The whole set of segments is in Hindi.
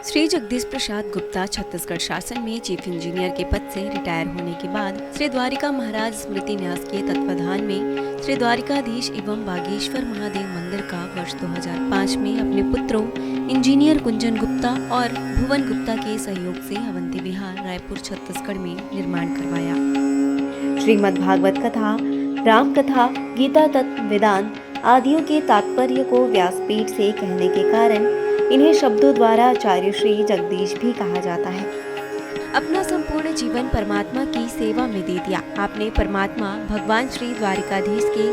श्री जगदीश प्रसाद गुप्ता छत्तीसगढ़ शासन में चीफ इंजीनियर के पद से रिटायर होने के बाद श्री द्वारिका महाराज स्मृति न्यास के तत्वाधान में श्री द्वारिकाधीश एवं बागेश्वर महादेव मंदिर का वर्ष 2005 में अपने पुत्रों इंजीनियर कुंजन गुप्ता और भुवन गुप्ता के सहयोग से अवंती विहार रायपुर छत्तीसगढ़ में निर्माण करवाया। श्रीमद् भागवत कथा, राम कथा, गीता तत्व, वेदांत आदियों के तात्पर्य को व्यासपीठ से कहने के कारण इन्हें शब्दों द्वारा आचार्य श्री जगदीश भी कहा जाता है। अपना संपूर्ण जीवन परमात्मा की सेवा में दे दिया। आपने परमात्मा भगवान श्री द्वारिकाधीश के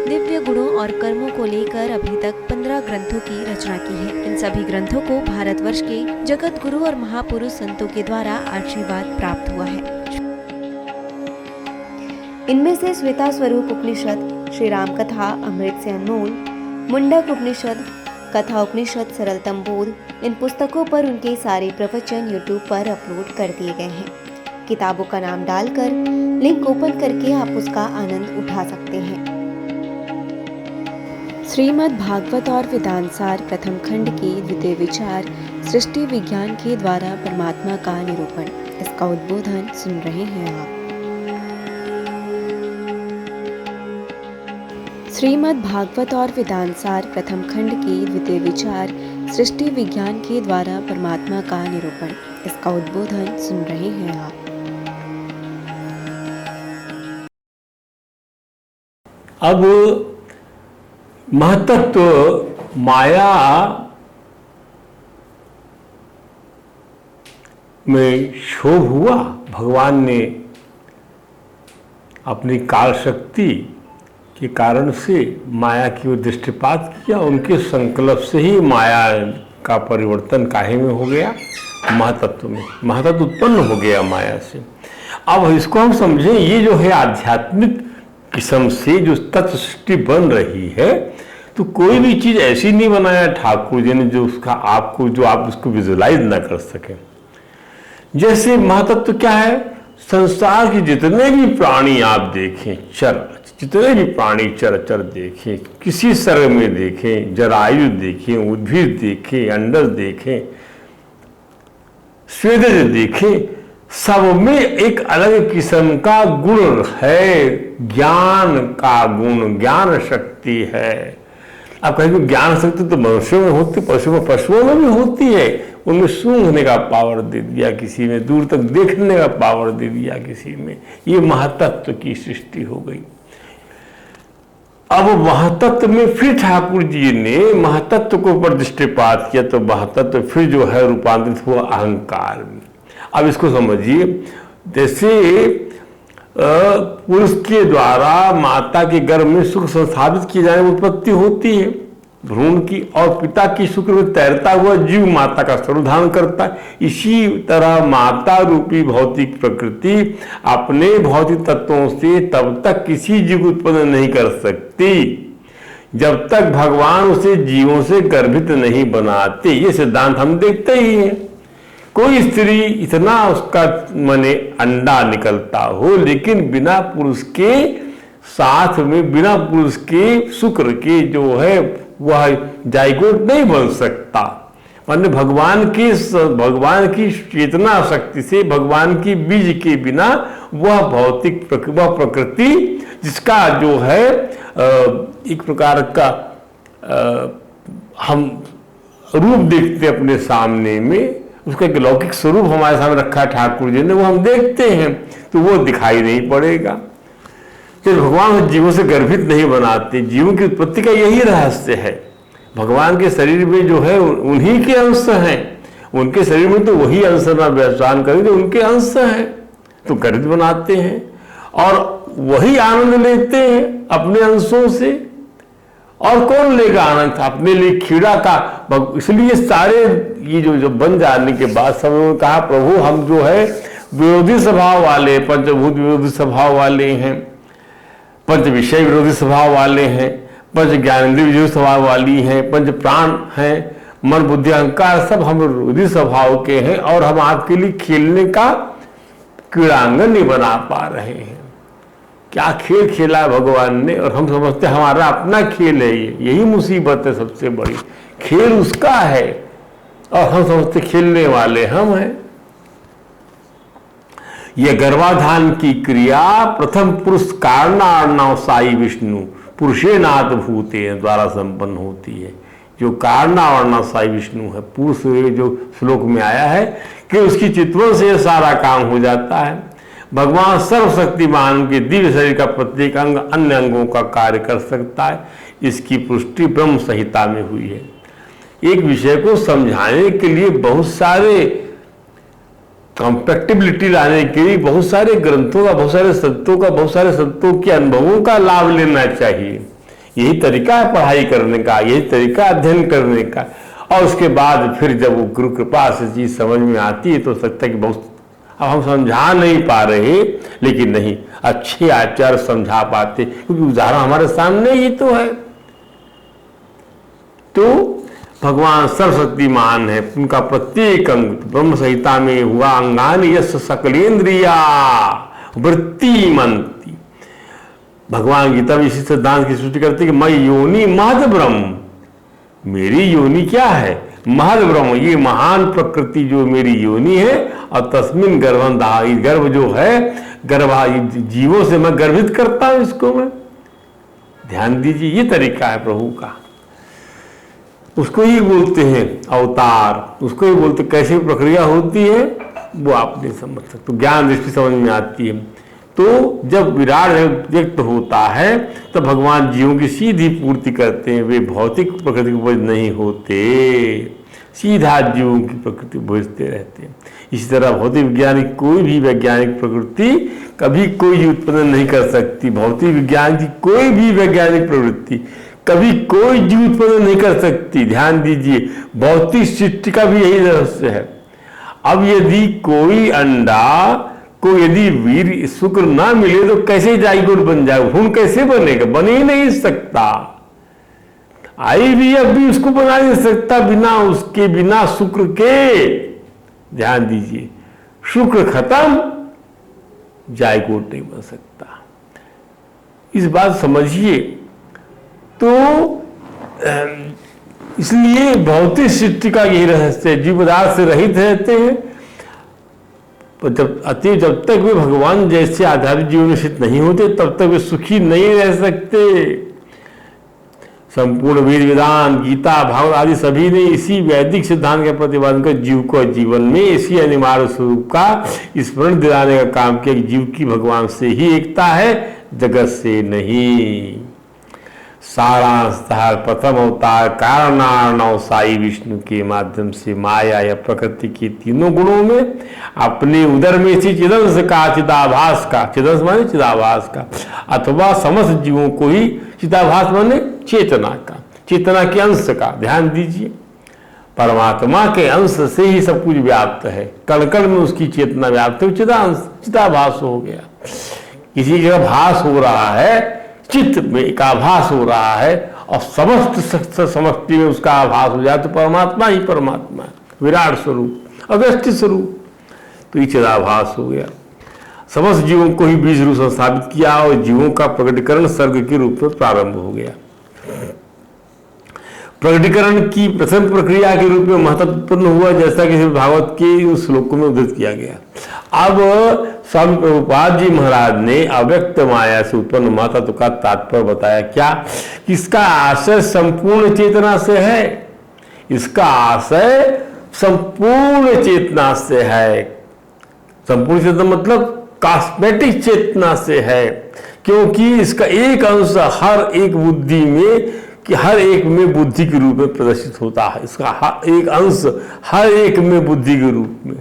दिव्य गुणों और कर्मों को लेकर अभी तक 15 ग्रंथों की रचना की है। इन सभी ग्रंथों को भारतवर्ष के जगत गुरु और महापुरुष संतों के द्वारा आशीर्वाद प्राप्त हुआ है। इनमें से श्वेता स्वरूप उपनिषद, श्री राम कथा अमृत से अनमोल, मुंडक उपनिषद, कथा उपनिषद, सरलतम बोध, इन पुस्तकों पर उनके सारे प्रवचन यूट्यूब पर अपलोड कर दिए गए हैं। किताबों का नाम डालकर लिंक ओपन करके आप उसका आनंद उठा सकते हैं। श्रीमद् भागवत और वेदांत सार प्रथम खंड के द्वितीय विचार सृष्टि विज्ञान के द्वारा परमात्मा का निरूपण, इसका उद्बोधन सुन रहे हैं आप। श्रीमद् भागवत और वेदांत सार प्रथम खंड के द्वितीय विचार सृष्टि विज्ञान के द्वारा परमात्मा का निरूपण, इसका उद्बोधन सुन रहे हैं आप। अब महतत्व माया में क्षोभ हुआ। भगवान ने अपनी काल शक्ति के कारण से माया की ओर दृष्टिपात किया। उनके संकल्प से ही माया का परिवर्तन काहे में हो गया? महातत्व में। महातत्व उत्पन्न हो गया माया से। अब इसको हम समझें, ये जो है आध्यात्मिक किस्म से जो तत्व सृष्टि बन रही है, तो कोई भी चीज ऐसी नहीं बनाया ठाकुर जी ने जो उसका आप उसको विजुलाइज ना कर सके। जैसे महातत्व क्या है? संसार के जितने भी प्राणी आप देखें, जितने भी प्राणी चर देखें, किसी सर्ग में देखें, जरायु देखें, उद्भिद देखें, अंडज देखें, स्वेदज देखें, सब में एक अलग किस्म का गुण है, ज्ञान का गुण, ज्ञान शक्ति है। आप कहेंगे ज्ञान शक्ति तो मनुष्यों में होती, पशुओं में भी होती है। उनमें सूंघने का पावर दे दिया किसी में, दूर तक देखने का पावर दे दिया किसी में। ये महातत्व की सृष्टि हो गई। अब महातत्व में फिर ठाकुर जी ने महातत्व को ऊपर दृष्टिपात किया, तो महातत्व फिर जो है रूपांतरित हुआ अहंकार में। अब इसको समझिए, जैसे पुरुष के द्वारा माता के गर्भ में सुख संसाधित किए जाने में उत्पत्ति होती है भ्रूण की, और पिता की शुक्र में तैरता हुआ जीव माता का स्वरूप धारण करता है। इसी तरह माता रूपी भौतिक प्रकृति अपने भौतिक तत्वों से तब तक किसी जीव को उत्पन्न नहीं कर सकती जब तक भगवान उसे जीवों से गर्भित नहीं बनाते। ये सिद्धांत हम देखते ही हैं। कोई स्त्री इतना उसका माने अंडा निकलता हो, लेकिन बिना पुरुष के साथ में, बिना पुरुष के शुक्र के जो है वह जाइगोट नहीं बन सकता। माने भगवान की चेतना शक्ति से, भगवान की बीज के बिना वह भौतिक प्रकृति जिसका जो है एक प्रकार का हम रूप देखते हैं अपने सामने में, उसका एक लौकिक स्वरूप हमारे सामने रखा है ठाकुर जी ने, वो हम देखते हैं तो वो दिखाई नहीं पड़ेगा। जब भगवान जीवों से गर्भित नहीं बनाते, जीवों की उत्पत्ति का यही रहस्य है। भगवान के शरीर में जो है उन्हीं के अंश हैं, उनके शरीर में तो वही अंश ना व्याख्यान करें जो उनके अंश हैं, तो गर्भित बनाते हैं और वही आनंद लेते हैं अपने अंशों से। और कौन लेगा आनंद? अपने लिए कीड़ा का। इसलिए सारे ये जो बन जाने के बाद सब लोगों ने कहा, प्रभु हम जो है विरोधी स्वभाव वाले, पंचभूत विरोधी स्वभाव वाले हैं, पंच विषय विरोधी स्वभाव वाले हैं, पंच ज्ञानेंद्रिय विरोधी स्वभाव वाली हैं, पंच प्राण हैं, मन बुद्धि अहंकार सब हम विरोधी स्वभाव के हैं, और हम आपके लिए खेलने का क्रीड़ांगन नहीं बना पा रहे हैं। क्या खेल खेला है भगवान ने, और हम समझते हमारा अपना खेल है। यही मुसीबत है सबसे बड़ी। खेल उसका है, और हम समझते खेलने वाले हम हैं। यह गर्भाधान की क्रिया प्रथम पुरुष कारणार्णव साई विष्णु पुरुषेनाथ भूते द्वारा संपन्न होती है। जो कारणार्णव साई विष्णु है, पुरुष जो श्लोक में आया है कि उसकी चित्तवन से सारा काम हो जाता है। भगवान सर्वशक्तिमान के दिव्य शरीर का प्रत्येक अंग अन्य अंगों का कार्य कर सकता है। इसकी पुष्टि ब्रह्म संहिता में हुई है। एक विषय को समझाने के लिए बहुत सारे कंपैक्टिबिलिटी लाने के लिए बहुत सारे ग्रंथों का, बहुत सारे संतों के अनुभवों का लाभ लेना चाहिए। यही तरीका है पढ़ाई करने का, यही तरीका अध्ययन करने का। और उसके बाद फिर जब वो गुरु कृपा से चीज समझ में आती है तो सकता है कि बहुत अब हम समझा नहीं पा रहे, लेकिन नहीं, अच्छे आचार्य समझा पाते, क्योंकि उदाहरण हमारे सामने ही तो है। तो भगवान सर्वशक्तिमान है, उनका प्रत्येक अंग ब्रह्म संहिता में हुआ अंगान यश सकलेन्द्रिया वृत्तिमंती। भगवान गीता में इसी सिद्धांत की सृष्टि करते कि मैं योनि महद ब्रह्म, मेरी योनि क्या है, महद ब्रह्म, ये महान प्रकृति जो मेरी योनि है। और तस्मिन गर्भं धाई, गर्भ जो है गर्भा जीवों से मैं गर्भित करता हूं इसको मैं। ध्यान दीजिए, ये तरीका है प्रभु का। उसको ही बोलते हैं अवतार, उसको ही बोलते कैसे प्रक्रिया होती है वो आप नहीं समझ सकते, तो ज्ञान दृष्टि समझ में आती है। तो जब विराट व्यक्त होता है तब भगवान जीवों की सीधी पूर्ति करते हैं, वे भौतिक प्रकृति को बोझ नहीं होते, सीधा जीवों की प्रकृति बोझते रहते हैं। इसी तरह भौतिक वैज्ञानिक कोई भी वैज्ञानिक प्रवृत्ति कभी कोई उत्पन्न नहीं कर सकती। भौतिक विज्ञान की कोई भी वैज्ञानिक प्रवृत्ति कभी कोई जीव उत्पन्न नहीं कर सकती। ध्यान दीजिए, भौतिक सृष्टि का भी यही रहस्य है। अब यदि कोई अंडा को यदि वीर शुक्र ना मिले तो कैसे जाइगोट बन जाए, भ्रूण कैसे बनेगा, बन ही नहीं सकता। IVF भी उसको बना नहीं सकता बिना उसके, बिना शुक्र के। ध्यान दीजिए, शुक्र खत्म, जाइगोट नहीं बन सकता। इस बात समझिए। तो इसलिए भौतिक सृष्टि का यही रहस्य है, जीव पदार्थ से रहित रहते हैं। जब तक वे भगवान जैसे आधारित जीवन में स्थित नहीं होते तब तक वे सुखी नहीं रह सकते। संपूर्ण वेद वेदांत गीता भागवत आदि सभी ने इसी वैदिक सिद्धांत का प्रतिपादन कर जीव को जीवन में इसी अनिवार्य स्वरूप का स्मरण दिलाने का काम किया। जीव की भगवान से ही एकता है, जगत से नहीं। सारांशतः प्रथम अवतार कारणार्णव साई विष्णु के माध्यम से माया या प्रकृति के तीनों गुणों में अपने उदर में से चिदंश का, चिदाभास का, चिदंश माने चिदाभास का, अथवा समस्त जीवों को ही चिदाभास माने चेतना का, चेतना के अंश का। ध्यान दीजिए, परमात्मा के अंश से ही सब कुछ व्याप्त है। कण कण में उसकी चेतना व्याप्त है, चिदाभास हो गया। किसी का भास हो रहा है, चित्त में एक आभास हो रहा है और समस्त समष्टि में उसका आभास हो जाए तो परमात्मा ही परमात्मा है, विराट स्वरूप, अव्यष्टि स्वरूप। तो ये चिदाभास हो गया। समस्त जीवों को ही बीज रूप स्थापित किया और जीवों का प्रकटीकरण सर्ग के रूप में प्रारंभ हो गया। प्रकटीकरण की प्रथम प्रक्रिया के रूप में महत्व उत्पन्न हुआ, जैसा कि भागवत के उस श्लोकों में उद्धृत किया गया। अब स्वामी प्रभुपाद जी महाराज ने अव्यक्त माया से उत्पन्न महत्व का तात्पर्य बताया। क्या? इसका आशय संपूर्ण चेतना से है। इसका आशय संपूर्ण चेतना से है। संपूर्ण चेतना मतलब कॉस्मेटिक चेतना से है, क्योंकि इसका एक अंश हर एक बुद्धि में, कि हर एक में बुद्धि के रूप में प्रदर्शित होता है। इसका एक अंश हर एक में बुद्धि के रूप में।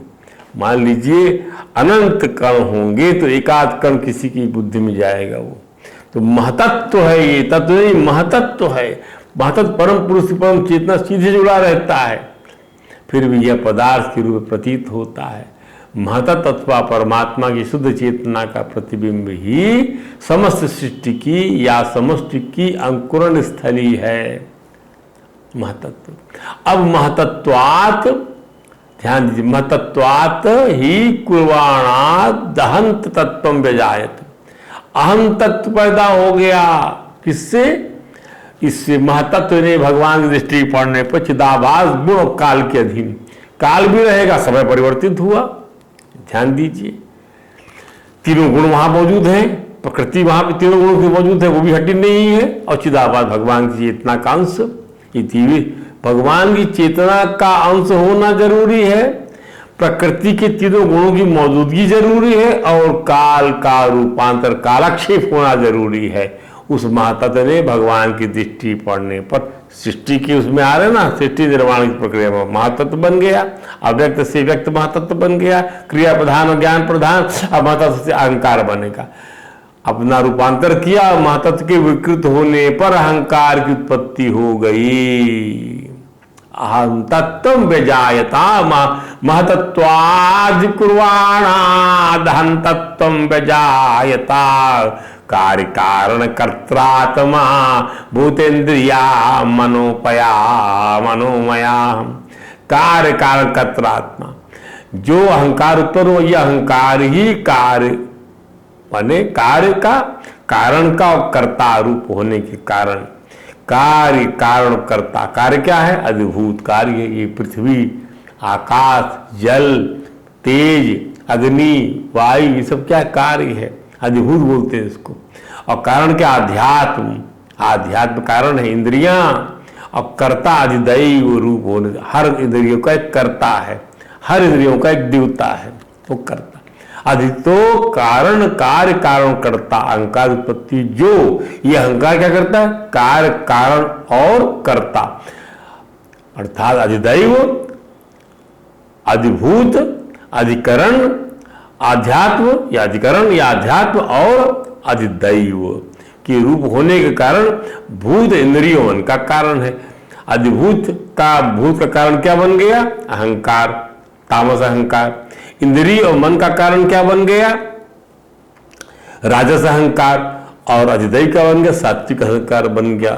मान लीजिए अनंत कण होंगे तो एकाध कण किसी की बुद्धि में जाएगा वो। तो महतत्व है, ये तत्व नहीं, महतत्व है। महतत्व परम पुरुष परम चेतना सीधे जुड़ा रहता है, फिर भी यह पदार्थ के रूप में प्रतीत होता है। महतत्व अथवा परमात्मा की शुद्ध चेतना का प्रतिबिंब ही समस्त सृष्टि की या समष्टि की अंकुरण स्थली है महतत्व। अब महतत्वात्, ध्यान दीजिए, महतत्वात् ही कुर्वाणात् दहंत तत्वं व्यजायत। अहम तत्व पैदा हो गया। किससे? इससे महतत्व ने भगवान की दृष्टि पड़ने पर चिदाभास गुण और काल के अधीन, काल भी रहेगा, समय परिवर्तित हुआ, ध्यान दीजिए। तीनों गुण वहां मौजूद हैं, प्रकृति वहां पे तीनों गुणों की मौजूद है, वो भी हटी नहीं है, और चिदाभास भगवान की चेतना का अंश, ये भगवान की चेतना का अंश होना जरूरी है, प्रकृति के तीनों गुणों की मौजूदगी जरूरी है, और काल का रूपांतर कालक्षेप होना जरूरी है। उस महतत्व ने भगवान की दृष्टि पड़ने पर सृष्टि की उसमें आ रहे ना, सृष्टि निर्माण की प्रक्रिया में महतत्व बन गया, अव्यक्त से व्यक्त महतत्व बन गया, क्रिया प्रधान और ज्ञान प्रधान, अब महतत्व से अहंकार बनेगा, अपना रूपांतर किया, महतत्व के विकृत होने पर अहंकार की उत्पत्ति हो गई। अहम तत्व व्यजायता महतत्वादि कुर्वाणादहं तत्व व्यजायता कार्य कारण कर्त्रात्मा भूतेन्द्रिया मनोपया मनोमया। कार्य कारण कर्त्रात्मा, जो अहंकार उत्पन्न हो, यह अहंकार ही कार्य माने कार्य का, कारण का और कर्ता रूप होने के कारण, कार्य कारण कर्ता, कार्य क्या है? अधिभूत कार्य। ये पृथ्वी, आकाश, जल, तेज, अग्नि, वायु, ये सब क्या कार्य है? अधिभूत बोलते हैं इसको। और कारण क्या? अध्यात्म, आध्यात्म कारण है, इंद्रियां, और कर्ता अधिदैव रूप होने, हर इंद्रियों का एक कर्ता है, हर इंद्रियों का एक देवता है, वो कर्ता। अधितो कारण कार्य कारण कर्ता, अहंकार उत्पत्ति जो, ये अहंकार क्या करता है? कार्य कारण और कर्ता, अर्थात अधिदैव, अधिभूत, अधिकरण, आध्यात्म या अधिकरण या अध्यात्म और अधिदैव के रूप होने के कारण भूत इंद्रियों मन का कारण है। अधिभूत का, भूत का कारण क्या बन गया? अहंकार, तामस अहंकार। इंद्रिय और मन का कारण क्या बन गया? राजस अहंकार। और अधिदैव का बन गया? सात्विक अहंकार बन गया।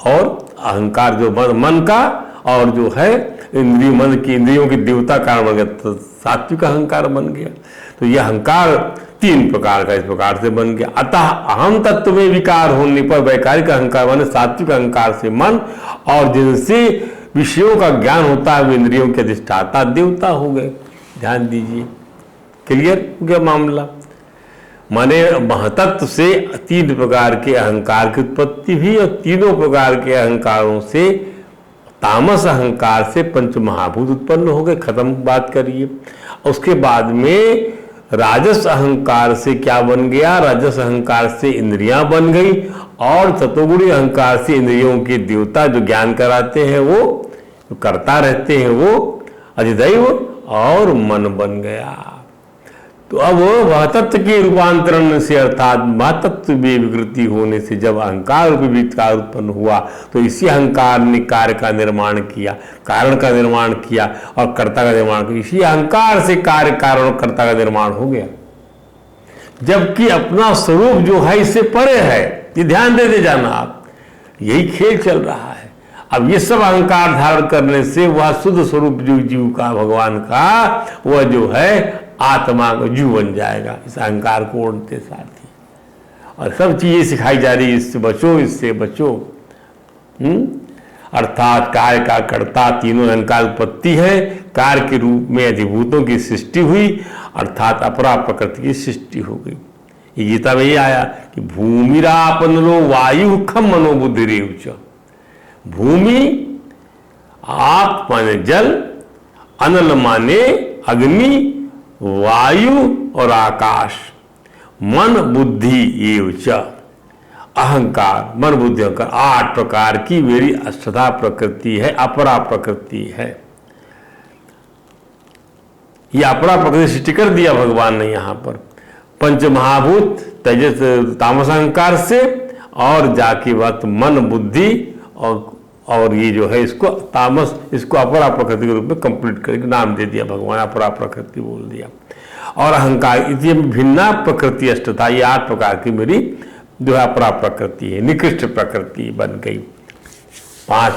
और अहंकार जो मन का और जो है इंद्रिय मन की, इंद्रियों की देवता कारण बन गया, तो सात्विक अहंकार बन गया। तो यह अहंकार तीन प्रकार का इस प्रकार से बन गया। अतः अहम तत्व में विकार होने पर वैकारिक अहंकार माने सात्विक अहंकार से मन, और जिनसे विषयों का ज्ञान होता है वे इंद्रियों के अधिष्ठाता देवता हो गए। ध्यान दीजिए, क्लियर हो गया मामला। माने महतत्व से तीन प्रकार के अहंकार की उत्पत्ति हुई, और तीनों प्रकार के अहंकारों से, तामस अहंकार से पंच महाभूत उत्पन्न हो गए, खत्म बात करिए। उसके बाद में राजस अहंकार से क्या बन गया? राजस अहंकार से इंद्रियां बन गई, और सतोगुणी अहंकार से इंद्रियों के देवता जो ज्ञान कराते हैं, वो जो करता रहते हैं, वो अधिदैव और मन बन गया। तो अब महतत्व के रूपांतरण से, अर्थात महतत्व में विकृति होने से जब अहंकार रूपी विकार उत्पन्न हुआ, तो इसी अहंकार ने कार्य का निर्माण किया, कारण का निर्माण किया और कर्ता का निर्माण किया। इसी अहंकार से कार्य कारण और कर्ता का निर्माण हो गया, जबकि अपना स्वरूप जो है इससे परे है। ये ध्यान देते जाना आप, यही खेल चल रहा है। अब ये सब अहंकार धारण करने से वह शुद्ध स्वरूप जो जीव का, भगवान का, वह जो है आत्मा का जीव बन जाएगा, इस अहंकार को ओढ़ते साथ ही। और सब चीजें सिखाई जा रही है, इससे बचो, इससे बचो। अर्थात कार्य का कर्ता, तीनों अहंकार उत्पत्ति है, कार्य के रूप में अधिभूतों की सृष्टि हुई, अर्थात अपरा प्रकृति की सृष्टि हो गई। ये गीता में ये आया कि भूमिरापनलो वायु खम मनोबुद्धि रेवच। भूमि, आप माने जल, अनल माने अग्नि, वायु और आकाश, मन बुद्धि एवच, अहंकार, मन बुद्धि अहंकार, 8 प्रकार की मेरी अष्टधा प्रकृति है, अपरा प्रकृति है। ये अपरा प्रकृति सृष्टि कर दिया भगवान ने यहाँ पर, पंच महाभूत तेजस तामस अहंकार से, और जाके वक्त मन बुद्धि और ये जो है इसको तामस, इसको अपरा प्रकृति के रूप में कंप्लीट करके नाम दे दिया भगवान, अपरा प्रकृति बोल दिया। और अहंकार, इसलिए भिन्ना प्रकृति अष्टता, ये 8 प्रकार की मेरी जो है अपरा प्रकृति है, निकृष्ट प्रकृति बन गई। 5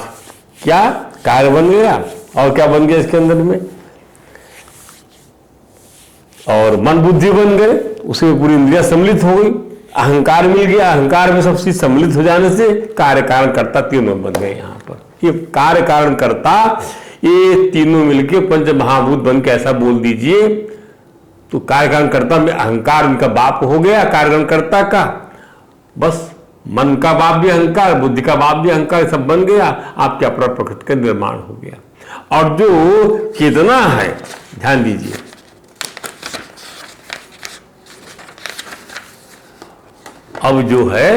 क्या कार्य बन गया, और क्या बन गया इसके अंदर में, और मन बुद्धि बन गए, उसमें पूरी इंद्रियां सम्मिलित हो गई, अहंकार मिल गया, अहंकार में सब चीज सम्मिलित हो जाने से कार्य कारण कर्ता तीनों बन गए। यहाँ पर ये कार्य कारण कर्ता ये तीनों मिलके पंच महाभूत बन के ऐसा बोल दीजिए तो कार्य कारण कर्ता में अहंकार उनका बाप हो गया, कार्य कारण कर्ता का। बस मन का बाप भी अहंकार, बुद्धि का बाप भी अहंकार, सब बन गया, आपके अपरा प्रकृति का निर्माण हो गया। और जो चेतना है, ध्यान दीजिए, अब जो है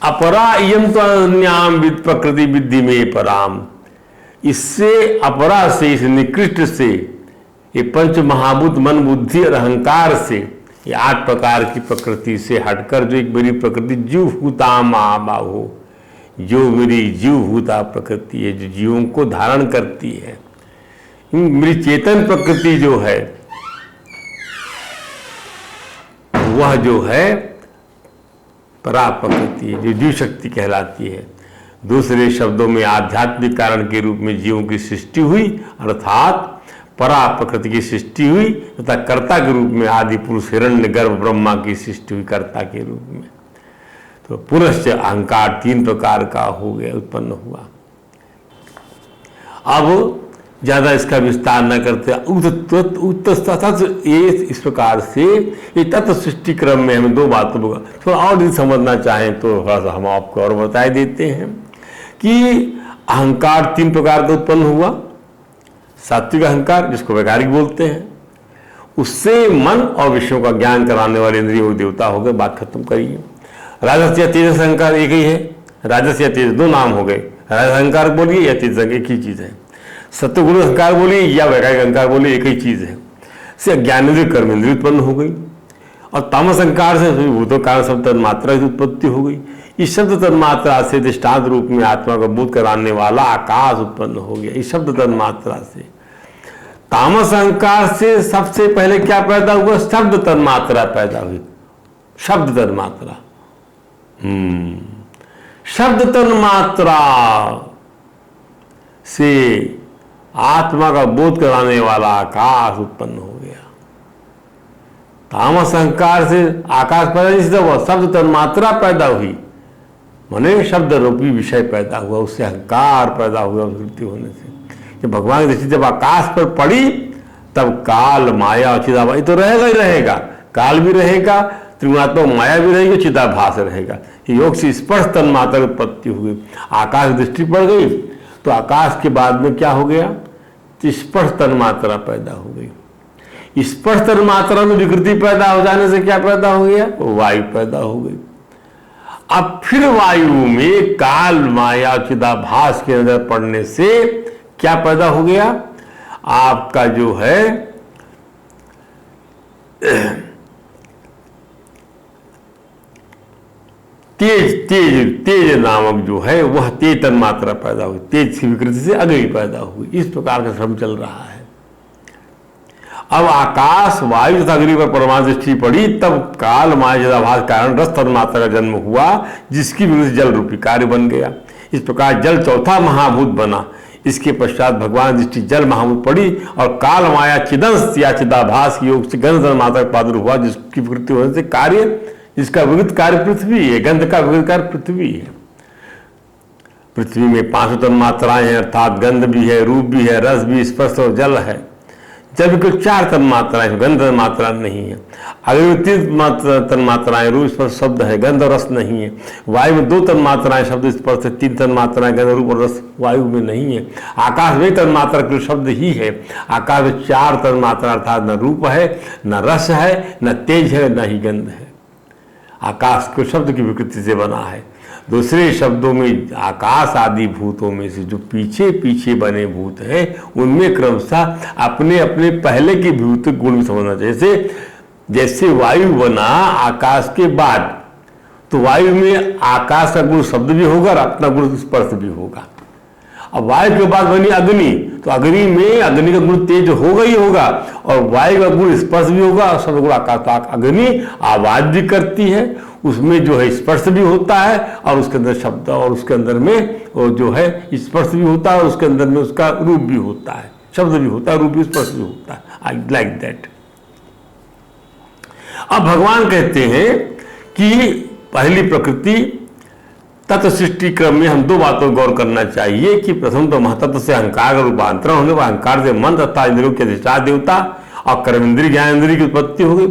अपरा इयम तो अन्याम विद प्रकृति विद्धि में पराम, इससे अपरा से, इस निकृष्ट से, ये पंच महाभूत मन बुद्धि और अहंकार से, ये 8 प्रकार की प्रकृति से हटकर जो एक मेरी प्रकृति जीवभूता महाबाहो, जो मेरी जीवभूता प्रकृति है, जो जीवों को धारण करती है, मेरी चेतन प्रकृति जो है वह जो है परा प्रकृति है, जो जीव शक्ति कहलाती है। दूसरे शब्दों में आध्यात्मिक कारण के रूप में जीवों की सृष्टि हुई, अर्थात परा प्रकृति की सृष्टि हुई, तथा कर्ता के रूप में आदि पुरुष हिरण्य गर्भ ब्रह्मा की सृष्टि हुई कर्ता के रूप में। तो पुनश्च अहंकार 3 प्रकार का हो गया, उत्पन्न हुआ। अब ज्यादा इसका विस्तार न करते, ये इस प्रकार से ये तत्व सृष्टि क्रम में हमें 2 बातों को थोड़ा और यदि समझना चाहें तो थोड़ा सा हम आपको और बता देते हैं कि अहंकार 3 प्रकार का उत्पन्न हुआ। सात्विक अहंकार, जिसको वैकारिक बोलते हैं, उससे मन और विषयों का ज्ञान कराने वाले इंद्रिय और देवता हो गए, बात खत्म करिए। राजस या तेजस अहंकार एक ही है, राजस या तेजस 2 नाम हो गए, राजस अहंकार बोलिए या तेजस एक ही चीज है। सत्वगुण अहंकार बोलिए या वैकारिक अहंकार बोलिए, एक ही चीज है। से ज्ञानेंद्रिय कर्मेंद्रिय उत्पन्न हो गई, और तामस अहंकार से भूतों कारण शब्द तन्मात्रा की उत्पत्ति हो गई। इस शब्द तन्मात्रा से दृष्टांत रूप में आत्मा का बोध कराने वाला आकाश उत्पन्न हो गया, इस शब्द तन्मात्रा से। तामस अहंकार से सबसे पहले क्या पैदा हुआ? शब्द तन्मात्रा पैदा हुई, शब्द तन्मात्रा। शब्द तन्मात्रा से आत्मा का बोध कराने वाला आकाश उत्पन्न हो गया। तामस अहंकार से आकाश पैदा नहीं हुआ, शब्द तन्मात्रा पैदा हुई, माने शब्द रूपी विषय पैदा हुआ, उससे अहंकार पैदा हुआ वृत्ति होने से। जब भगवान की दृष्टि जब आकाश पर पड़ी तब काल माया और चिदाभास तो रहेगा ही रहेगा, काल भी रहेगा, त्रिगुणात्मक माया भी रहेगी, चिदाभास रहेगा। योग से स्पर्श तन्मात्रा की उत्पत्ति हुई, आकाश दृष्टि पड़ गई तो आकाश के बाद में क्या हो गया? स्पर्श तन्मात्रा पैदा हो गई। स्पर्श तन्मात्रा में विकृति पैदा हो जाने से क्या पैदा हो गया? वायु पैदा हो गई। अब फिर वायु में काल माया चिदाभास के अंदर पड़ने से क्या पैदा हो गया? आपका जो है तेज तेज तेज नामक जो है वह तेज तन्मात्रा पैदा हुई, तेज की विकृति से अग्नि पैदा हुई। इस प्रकार का क्रम चल रहा है। अब आकाश वायु तथा अग्नि पर परमाणु दृष्टि पड़ी तब काल माया चिदाभास कारण रस तन्मात्रा का जन्म हुआ, जिसकी विकृति जल रूपी कार्य बन गया। इस प्रकार जल चौथा महाभूत बना। इसके पश्चात भगवान दृष्टि जल महाभूत पड़ी और काल माया चिदंस या चिदाभास योग से गंध तन्मात्रा का प्रादुर्भाव हुआ, जिसकी विकृति होने से कार्य, इसका विगत कार्य पृथ्वी है, गंध का विगत कार्य पृथ्वी है। पृथ्वी में 5 तन्मात्राएं हैं, अर्थात गंध भी है, रूप भी है, रस भी, स्पर्श और जल है। जल में कुल 4 तन्मात्राएं, गंध मात्रा नहीं है। अग्नि में 3 तन्मात्राएं, रूप स्पर्श शब्द है, गंध और रस नहीं है। वायु में 2 तन्मात्राएं, शब्द स्पर्श, 3 तन्मात्राएं, गंध रूप और रस वायु में नहीं है। आकाश में तन्मात्रा केवल शब्द ही है। आकाश में 4 तन्मात्रा, अर्थात न रूप है, न रस है, न तेज है, न ही गंध है। आकाश को शब्द की विकृति से बना है। दूसरे शब्दों में आकाश आदि भूतों में से जो पीछे पीछे बने भूत हैं उनमें क्रमशः अपने अपने पहले के भूत गुण भी समझना चाहिए। जैसे वायु बना आकाश के बाद, तो वायु में आकाश का गुण शब्द भी होगा और अपना गुण स्पर्श भी होगा। अब वायु के बाद बनी अग्नि, तो अग्नि में अग्नि का गुण तेज होगा ही होगा और वायु का गुण स्पर्श भी होगा और शब्द गुण आकाश। अग्नि आवाज भी करती है, उसमें जो है स्पर्श भी होता है और उसके अंदर शब्द, और उसके अंदर में वो जो है स्पर्श भी होता है और उसके अंदर में उसका रूप भी होता है, शब्द भी होता है, रूप भी, स्पर्श भी होता है। I like that. अब भगवान कहते हैं कि पहली प्रकृति तत्व सृष्टि क्रम में हम दो बातों गौर करना चाहिए कि प्रथम तो महतत्व से अहंकार का रूपांतरण होने पर अहंकार से मन तथा इंद्रियों के अधिष्ठान देवता और कर्म इंद्रिय ज्ञान इंद्रिय की उत्पत्ति हो गई।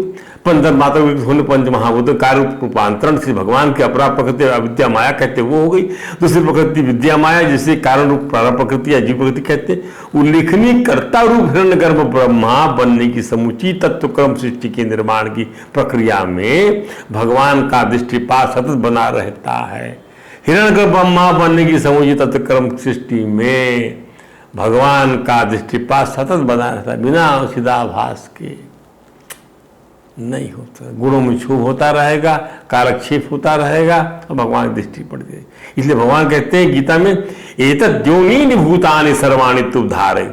पंच मात्र होने पंच महाभूत कार्य रूपांतरण से भगवान की अपरा प्रकृति अविद्या माया कहते वो हो गई। दूसरी प्रकृति विद्या माया जिसे कारण रूप प्रारंभ प्रकृति या जीव प्रकृति कहते। उल्लेखनीय कर्ता रूप हिरण्यगर्भ ब्रह्मा बनने की समुची तत्व क्रम सृष्टि के निर्माण की प्रक्रिया में भगवान का दृष्टिपात सतत बना रहता है। हिरण्यगर्भ ब्रह्मा बनने की समुची तत्व क्रम सृष्टि में भगवान का दृष्टिपात सतत बना रहता है, बिना चिदाभास के नहीं होता। गुणों में क्षोभ होता रहेगा, कालक्षेप होता रहेगा और भगवान की दृष्टि पड़ जाएगी। इसलिए भगवान कहते हैं गीता में एतत् योनीनि भूतानि सर्वाणि तुधारे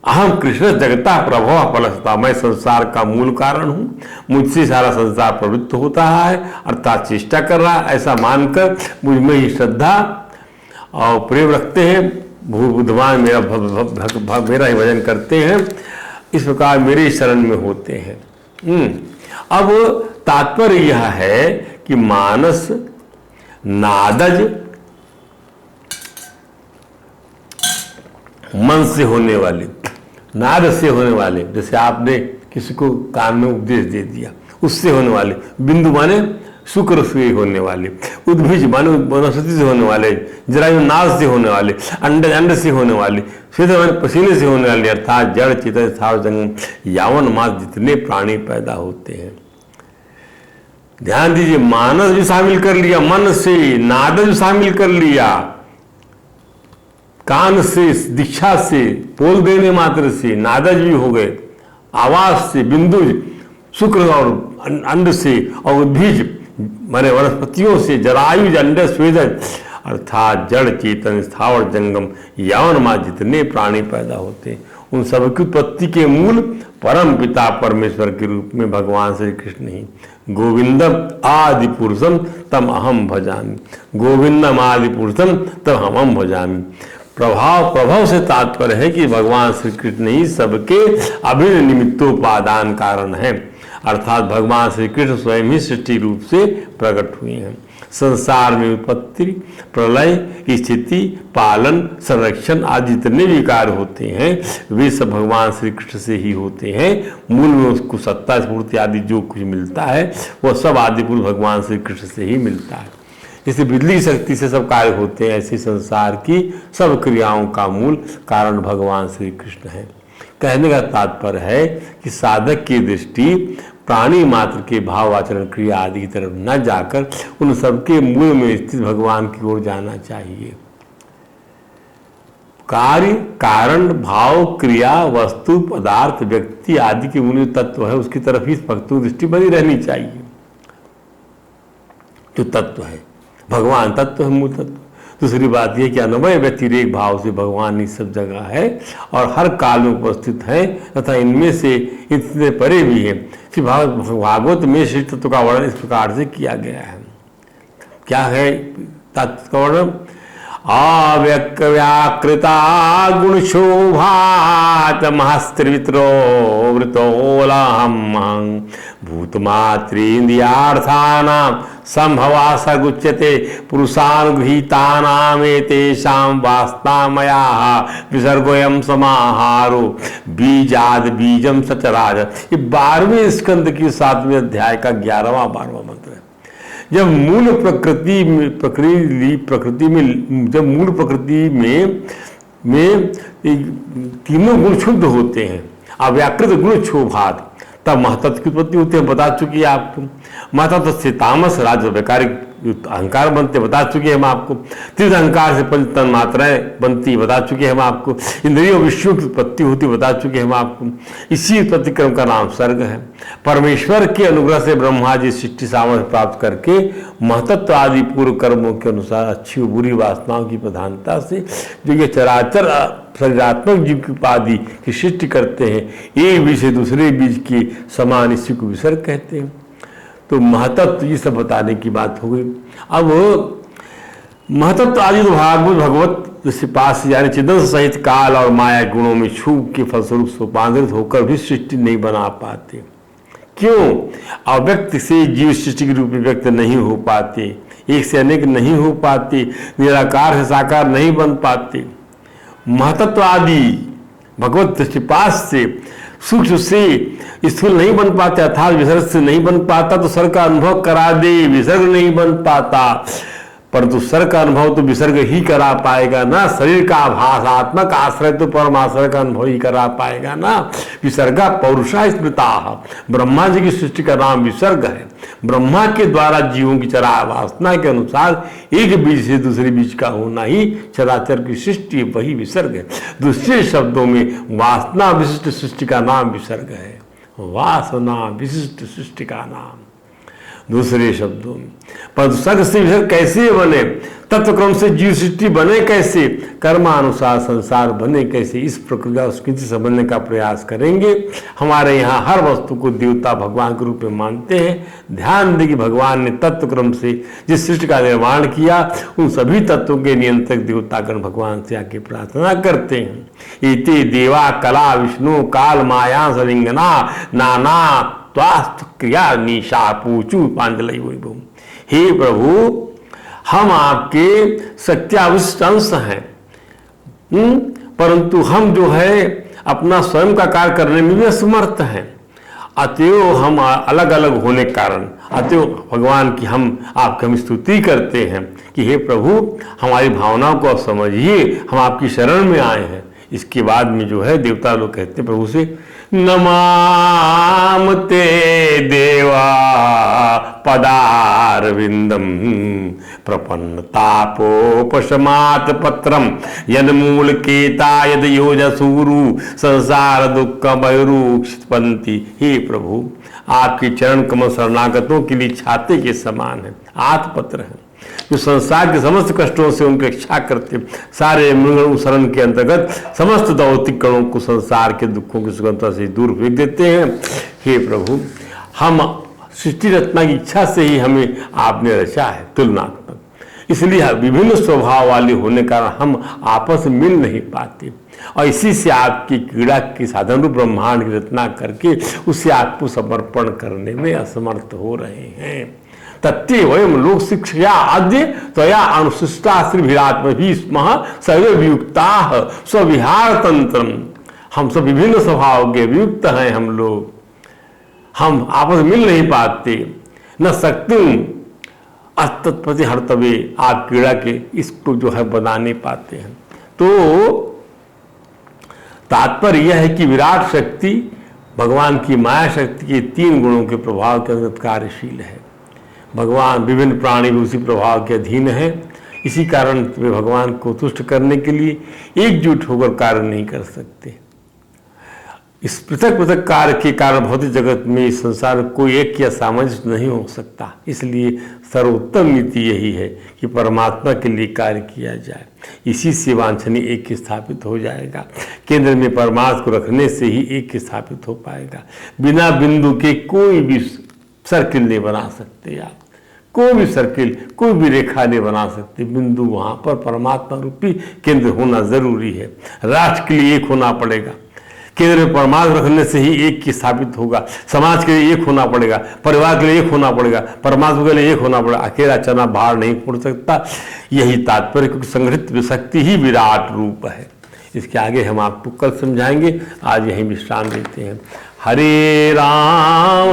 अहम कृष्ण जगता प्रभव फलसता, मैं संसार का मूल कारण हूँ, मुझसे सारा संसार प्रवृत्त होता है अर्थात चेष्टा कर रहा है। ऐसा मानकर मुझ में ही श्रद्धा और प्रेम रखते हैं, बुद्धवान मेरा ही भजन करते हैं, इस प्रकार मेरे शरण में होते हैं। अब तात्पर्य यह है कि मानस नादज मन से होने वाले, नाद से होने वाले, जैसे आपने किसी को कान में उपदेश दे दिया, उससे होने वाले, बिंदु माने शुक्र से होने वाले, उद्भिज माने वनस्पति से होने वाले, जरायु नाद से होने वाले, अंड से होने वाले, श्वेत माने पसीने से होने वाले, अर्थात जड़ चेतन स्थावर जंगम यावन मास जितने प्राणी पैदा होते हैं। ध्यान दीजिए, मानस भी शामिल कर लिया, मन से, नाद भी शामिल कर लिया, कान से, दीक्षा से, बोल देने मात्र से नादज भी हो गए, आवाज से, बिंदु, शुक्र और अंड से, और उद्भिज माने वनस्पतियों से, जरायु अंड स्वेद अर्थात जड़ चेतन स्थावर जंगम यावन मास जितने प्राणी पैदा होते हैं उन सब की उत्पत्ति के मूल परम पिता परमेश्वर के रूप में भगवान श्री कृष्ण ही। गोविंदम आदि पुरुषम तम अहम भजामि, गोविंदम आदि पुरुषम तम अहम भजामि। प्रभाव से तात्पर्य है कि भगवान श्री कृष्ण ही सबके अभिन्न निमित्तोपादान कारण है, अर्थात भगवान श्री कृष्ण स्वयं ही सृष्टि रूप से प्रकट हुए हैं। संसार में उत्पत्ति, प्रलय, स्थिति, पालन, संरक्षण आदि जितने भी कार्य होते हैं वे सब भगवान श्री कृष्ण से ही होते हैं। मूल में उसको सत्ता स्फूर्ति आदि जो कुछ मिलता है वह सब आदि पुरुष भगवान श्री कृष्ण से ही मिलता है। जैसे बिजली की शक्ति से सब कार्य होते हैं, ऐसे संसार की सब क्रियाओं का मूल कारण भगवान श्री कृष्ण है। कहने का तात्पर्य है कि साधक की दृष्टि प्राणी मात्र के भाव आचरण क्रिया आदि की तरफ न जाकर उन सबके मूल में स्थित भगवान की ओर जाना चाहिए। कार्य, कारण, भाव, क्रिया, वस्तु, पदार्थ, व्यक्ति आदि के मूल तत्व है उसकी तरफ ही भक्तों की दृष्टि बनी रहनी चाहिए। जो तत्व है भगवान तत्व है, मूल तत्व। दूसरी बात यह कि अन्वय व्यतिरेक भाव से भगवान इस सब जगह है और हर काल में उपस्थित है तथा इनमें से इतने परे भी है कि भागवत में श्री तत्व का वर्णन इस प्रकार से किया गया है। क्या है तत्व का वर्णन? अव्यक्तव्याकृता गुण शोभात महस्त्रिवित्रो वृतोलहम भूतमात्रेन्द्रियार्थानां संभवा सगुच्यते पुरुषानुगृहीतानामेतेषां वास्तामया विसर्गोऽयं समाहारो बीजाद बीजम सचराज। ये 12वें स्कंद की 7वें अध्याय का 11वां 12वां मंत्र है। जब मूल प्रकृति में तीनों गुण शुद्ध होते हैं, अव्याकृत गुण क्षोभात, तब महतत्व की उत्पत्ति होती है। बता चुकी है आपको। महतत्व से तामस राज वैकारिक अहंकार बनते बता चुके हैं हम आपको। तीर्थ अहंकार से पंच तन मात्राएं बनती बता चुके हैं हम आपको। इंद्रियों विषयों की उत्पत्ति होती बता चुके हैं हम आपको। इसी उत्पत्ति क्रम का नाम सर्ग है। परमेश्वर के अनुग्रह से ब्रह्मा जी सृष्टि सामर्थ्य प्राप्त करके महतत्व आदि पूर्व कर्मों के अनुसार अच्छी और बुरी वासनाओं की प्रधानता से जो ये चराचर शरीरात्मक जीव की उपाधि की सृष्टि करते हैं, एक बीज से दूसरे बीज के समान इसी को विसर्ग कहते हैं। तो महतत्व ये सब बताने की बात हो गई। अब महतत्व आदि तो भगवत जैसे पास यानी चिदंस सहित काल और माया गुणों में छूप के फलस्वरूप रूपांतरित होकर भी सृष्टि नहीं बना पाते। क्यों? अव्यक्त से जीव सृष्टि के रूप में व्यक्त नहीं हो पाते, एक से अनेक नहीं हो पाते, निराकार से साकार नहीं बन पाते। महतत्व आदि भगवत दृष्टिपात से सूक्ष्म से स्थूल नहीं बन पाते, अर्थात विसर्ग से नहीं बन पाता तो सर्ग का अनुभव करा दे, विसर्ग नहीं बन पाता। परंतु सर्ग का अनुभव तो विसर्ग ही करा पाएगा ना, शरीर का आभासात्मक आश्रय तो परमाश्रय का अनुभव ही करा पाएगा ना। विसर्गा पौरुषा स्मृता, ब्रह्मा जी की सृष्टि का नाम विसर्ग है। ब्रह्मा के द्वारा जीवों की चरा वासना के अनुसार एक बीज से दूसरे बीज का होना ही चराचर की सृष्टि, वही विसर्ग है। दूसरे शब्दों में वासना विशिष्ट सृष्टि का नाम विसर्ग है, वासना विशिष्ट सृष्टि का नाम दूसरे शब्दों में। पर सर्ग से विसर्ग कैसे बने, तत्वक्रम से जीव सृष्टि बने कैसे, कर्मानुसार संसार बने कैसे, इस प्रक्रिया उसकी समझने का प्रयास करेंगे। हमारे यहाँ हर वस्तु को देवता भगवान के रूप में मानते हैं। ध्यान दें कि भगवान ने तत्वक्रम से जिस सृष्टि का निर्माण किया उन सभी तत्वों के नियंत्रक देवतागण भगवान से आके प्रार्थना करते हैं। इति देवा कला विष्णु काल माया सलिंगना नाना स्वास्थ्य क्रिया निशा पूचू पांडलई वैभव। हे प्रभु, हम आपके सत्याविष्ट अंश हैं, परंतु हम जो है अपना स्वयं का कार्य करने में भी असमर्थ हैं। अतएव हम अलग अलग होने के कारण अतएव भगवान की हम आपकी हम स्तुति करते हैं कि हे प्रभु, हमारी भावनाओं को आप समझिए, हम आपकी शरण में आए हैं। इसके बाद में जो है देवता लोग कहते हैं प्रभु से, नमामते देवा पदारविंदम प्रपन्नतापोपशमात पत्रम यन्मूल केता यद योजसूरु संसार दुख मयूरुक्षपंती। हे प्रभु, आपके चरण कमल शरणागतों के लिए छाते के समान है, आतपत्र है, जो संसार के समस्त कष्टों से उनकी रक्षा करते, सारे मृगण शरण के अंतर्गत समस्त दैविक कणों को संसार के दुखों की सुगमता से दूर फेंक देते हैं। हे प्रभु, हम सृष्टि रचना की इच्छा से ही हमें आपने रचा है तुलनात्मक, इसलिए विभिन्न स्वभाव वाले होने कारण हम आपस में मिल नहीं पाते और इसी से आपकी क्रीड़ा के साधन रूप ब्रह्मांड की रचना करके उसे आपको समर्पण करने में असमर्थ हो रहे हैं। तत्ते वयम लोक शिक्षया आद्य त्वया अनुशिष्टा श्रीभिरात्मभि स्मः सर्ववियुक्ता स्वविहार तंत्रम। हम सब विभिन्न स्वभाव के वियुक्त हैं, हम लोग हम आपस में मिल नहीं पाते, न सकते अस्तत्पति हरतवे, आप क्रीड़ा के इसको जो है बना नहीं पाते हैं। तो तात्पर्य यह है कि विराट शक्ति भगवान की माया शक्ति के तीन गुणों के प्रभाव के अंतर्गत कार्यशील है। भगवान विभिन्न प्राणी भी उसी प्रभाव के अधीन है, इसी कारण वे भगवान को तुष्ट करने के लिए एकजुट होकर कार्य नहीं कर सकते। इस पृथक पृथक कार्य के कारण भौतिक जगत में इस संसार में कोई एक या सामंजस्य नहीं हो सकता। इसलिए सर्वोत्तम नीति यही है कि परमात्मा के लिए कार्य किया जाए, इसी से वांछनीय एक स्थापित हो जाएगा। केंद्र में परमात्मा को रखने से ही एक स्थापित हो पाएगा। बिना बिंदु के कोई भी सर्किल नहीं बना सकते आप, कोई भी सर्किल कोई भी रेखा नहीं बना सकते। बिंदु वहाँ पर परमात्मा रूपी केंद्र होना जरूरी है। राष्ट्र के लिए एक होना पड़ेगा, केंद्र में परमात्मा रखने से ही एक की स्थापित होगा। समाज के लिए एक होना पड़ेगा, परिवार के लिए एक होना पड़ेगा, परमात्मा के लिए एक होना पड़ेगा। अकेला चना बाहर नहीं फोड़ सकता, यही तात्पर्य, क्योंकि संगठित शक्ति ही विराट रूप है। इसके आगे हम आपको कल समझाएंगे, आज यहीं विश्राम देते हैं। हरे राम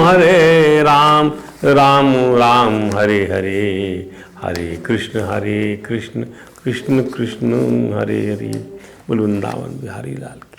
राम राम हरे हरे, हरे कृष्ण कृष्ण कृष्ण हरे हरे। बोल वृंदावन बिहारी लाल की।